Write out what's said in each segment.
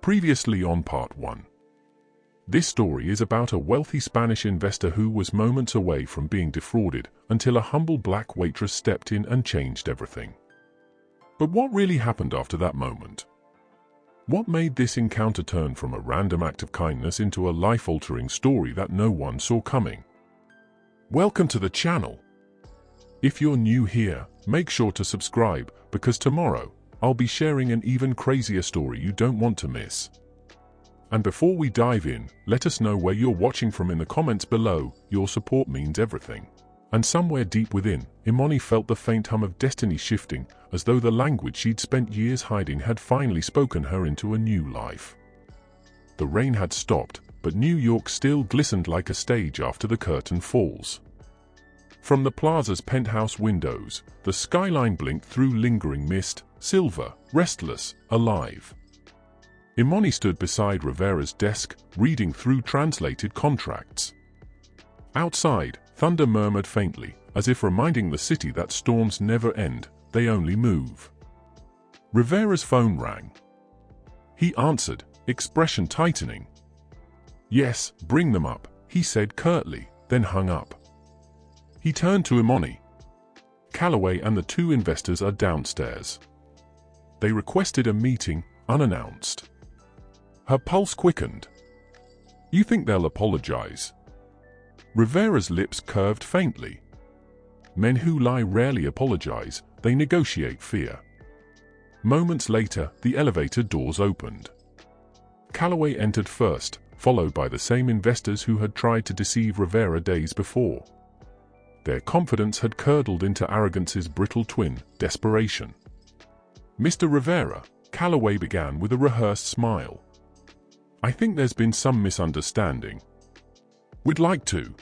Previously on Part 1. This story is about a wealthy Spanish investor who was moments away from being defrauded until a humble black waitress stepped in and changed everything. But what really happened after that moment? What made this encounter turn from a random act of kindness into a life-altering story that no one saw coming? Welcome to the channel. If you're new here, make sure to subscribe, because tomorrow, I'll be sharing an even crazier story you don't want to miss. And before we dive in, let us know where you're watching from in the comments below. Your support means everything. And somewhere deep within, Imani felt the faint hum of destiny shifting, as though the language she'd spent years hiding had finally spoken her into a new life. The rain had stopped, but New York still glistened like a stage after the curtain falls. From the plaza's penthouse windows, the skyline blinked through lingering mist, silver, restless, alive. Imani stood beside Rivera's desk, reading through translated contracts. Outside, thunder murmured faintly, as if reminding the city that storms never end, they only move. Rivera's phone rang. He answered, expression tightening. "Yes, bring them up," he said curtly, then hung up. He turned to Imani. "Calloway and the two investors are downstairs. They requested a meeting, unannounced." Her pulse quickened. "You think they'll apologize?" Rivera's lips curved faintly. Men who lie rarely apologize, they negotiate fear. Moments later, the elevator doors opened. Calloway entered first, followed by the same investors who had tried to deceive Rivera days before. Their confidence had curdled into arrogance's brittle twin, desperation. "Mr. Rivera," Calloway began with a rehearsed smile. "I think there's been some misunderstanding. We'd like to."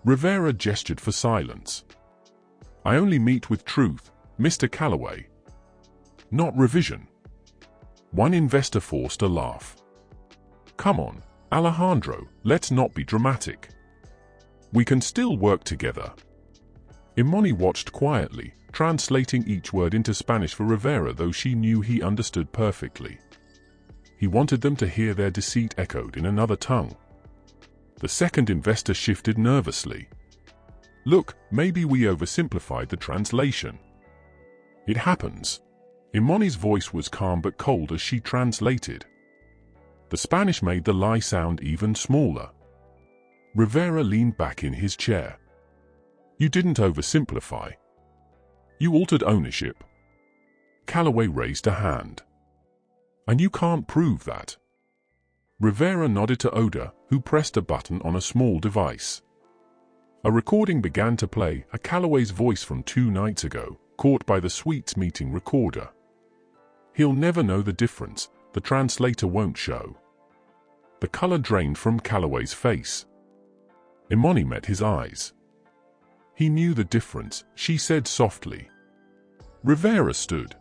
Rivera gestured for silence. "I only meet with truth, Mr. Calloway. Not revision." One investor forced a laugh. "Come on, Alejandro, let's not be dramatic. We can still work together." Imani watched quietly, translating each word into Spanish for Rivera, though she knew he understood perfectly. He wanted them to hear their deceit echoed in another tongue. The second investor shifted nervously. "Look, maybe we oversimplified the translation." "It happens." Imani's voice was calm but cold as she translated. The Spanish made the lie sound even smaller. Rivera leaned back in his chair. "You didn't oversimplify. You altered ownership." Calloway raised a hand. "And you can't prove that." Rivera nodded to Oda, who pressed a button on a small device. A recording began to play, a Calloway's voice from 2 nights ago, caught by the suite's meeting recorder. "He'll never know the difference, the translator won't show." The color drained from Calloway's face. Imani met his eyes. "He knew the difference," she said softly. Rivera stood.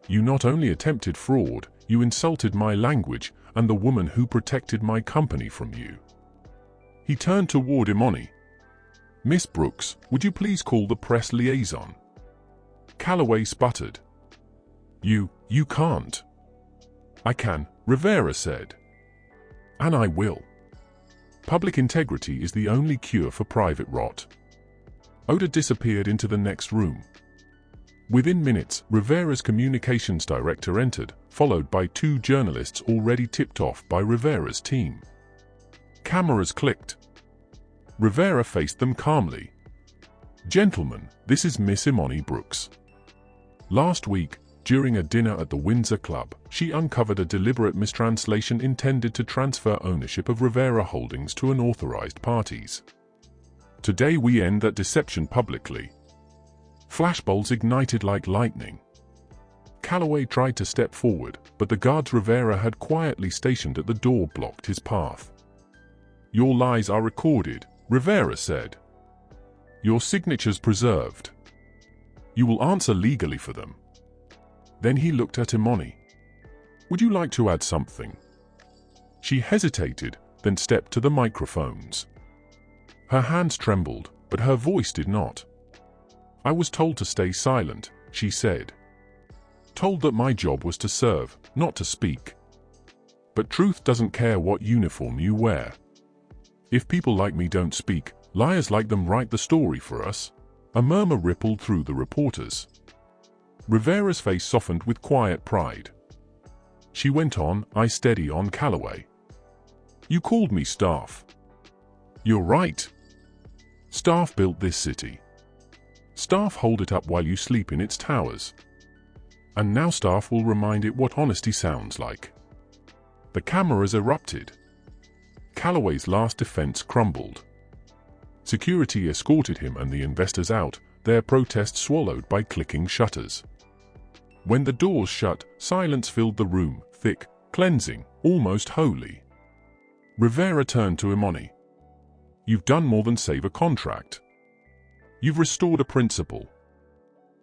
"You not only attempted fraud, you insulted my language and the woman who protected my company from you." He turned toward Imani. "Miss Brooks, would you please call the press liaison?" Calloway sputtered. You can't." "I can," Rivera said. "And I will. Public integrity is the only cure for private rot." Oda disappeared into the next room. Within minutes, Rivera's communications director entered, followed by 2 journalists already tipped off by Rivera's team. Cameras clicked. Rivera faced them calmly. "Gentlemen, this is Miss Imani Brooks. Last week, during a dinner at the Windsor Club, she uncovered a deliberate mistranslation intended to transfer ownership of Rivera Holdings to unauthorized parties. Today we end that deception publicly." Flashbulbs ignited like lightning. Calloway tried to step forward, but the guards Rivera had quietly stationed at the door blocked his path. "Your lies are recorded," Rivera said. "Your signatures preserved. You will answer legally for them." Then he looked at Imani. "Would you like to add something?" She hesitated, then stepped to the microphones. Her hands trembled, but her voice did not. "I was told to stay silent," she said. "Told that my job was to serve, not to speak." But truth doesn't care what uniform you wear. If people like me don't speak, liars like them write the story for us. A murmur rippled through the reporters. Rivera's face softened with quiet pride. She went on, "I steady on Calloway. You called me staff. You're right. Staff built this city. Staff hold it up while you sleep in its towers. And now staff will remind it what honesty sounds like." The cameras erupted. Calloway's last defense crumbled. Security escorted him and the investors out, their protest swallowed by clicking shutters. When the doors shut, silence filled the room, thick, cleansing, almost holy. Rivera turned to Imani. "You've done more than save a contract. You've restored a principle."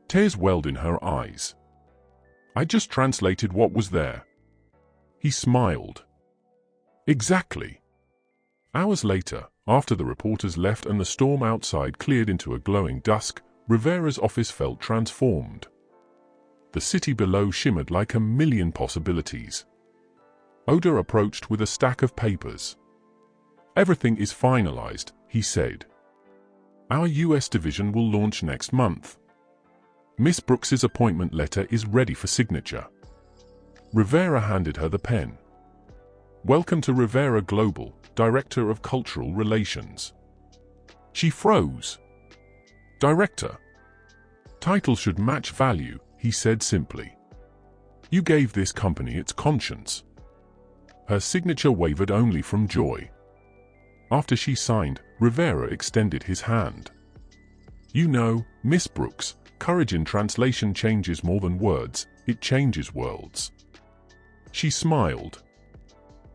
Tears welled in her eyes. "I just translated what was there." He smiled. "Exactly." Hours later, after the reporters left and the storm outside cleared into a glowing dusk, Rivera's office felt transformed. The city below shimmered like a million possibilities. Oda approached with a stack of papers. "Everything is finalized," he said. "Our US division will launch next month. Miss Brooks's appointment letter is ready for signature." Rivera handed her the pen. "Welcome to Rivera Global, Director of Cultural Relations." She froze. "Director? Title should match value," he said simply. "You gave this company its conscience." Her signature wavered only from joy. After she signed, Rivera extended his hand. "You know, Miss Brooks, courage in translation changes more than words, it changes worlds." She smiled.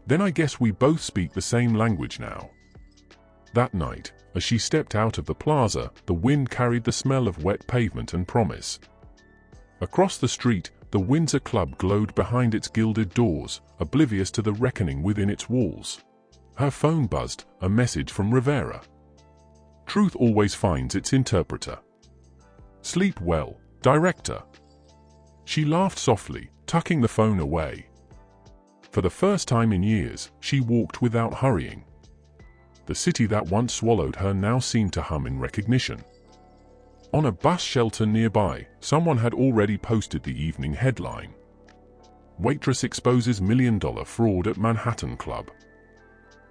"Then I guess we both speak the same language now." That night, as she stepped out of the plaza, the wind carried the smell of wet pavement and promise. Across the street, the Windsor Club glowed behind its gilded doors, oblivious to the reckoning within its walls. Her phone buzzed, a message from Rivera. Truth always finds its interpreter. "Sleep well, Director." She laughed softly, tucking the phone away. For the first time in years, she walked without hurrying. The city that once swallowed her now seemed to hum in recognition. On a bus shelter nearby, someone had already posted the evening headline. "Waitress exposes $1 million fraud at Manhattan Club."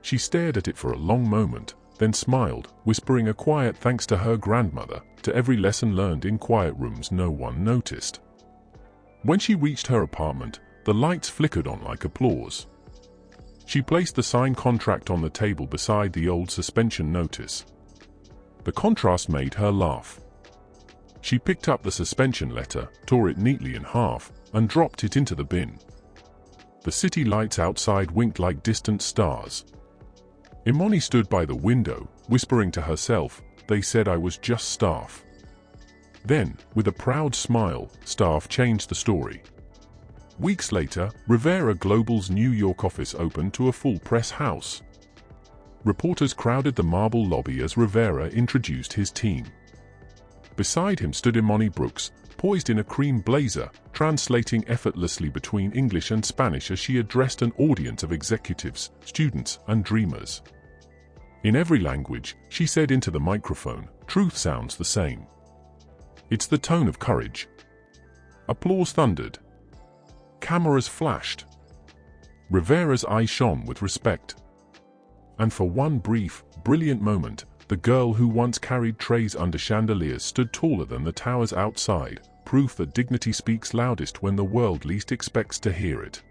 She stared at it for a long moment, then smiled, whispering a quiet thanks to her grandmother, to every lesson learned in quiet rooms no one noticed. When she reached her apartment, the lights flickered on like applause. She placed the signed contract on the table beside the old suspension notice. The contrast made her laugh. She picked up the suspension letter, tore it neatly in half, and dropped it into the bin. The city lights outside winked like distant stars. Imani stood by the window, whispering to herself, "They said I was just staff." Then, with a proud smile, staff changed the story. Weeks later, Rivera Global's New York office opened to a full press house. Reporters crowded the marble lobby as Rivera introduced his team. Beside him stood Imani Brooks, poised in a cream blazer, translating effortlessly between English and Spanish as she addressed an audience of executives, students, and dreamers. In every language, she said into the microphone, "Truth sounds the same. It's the tone of courage." Applause thundered. Cameras flashed. Rivera's eyes shone with respect. And for one brief, brilliant moment, the girl who once carried trays under chandeliers stood taller than the towers outside, proof that dignity speaks loudest when the world least expects to hear it.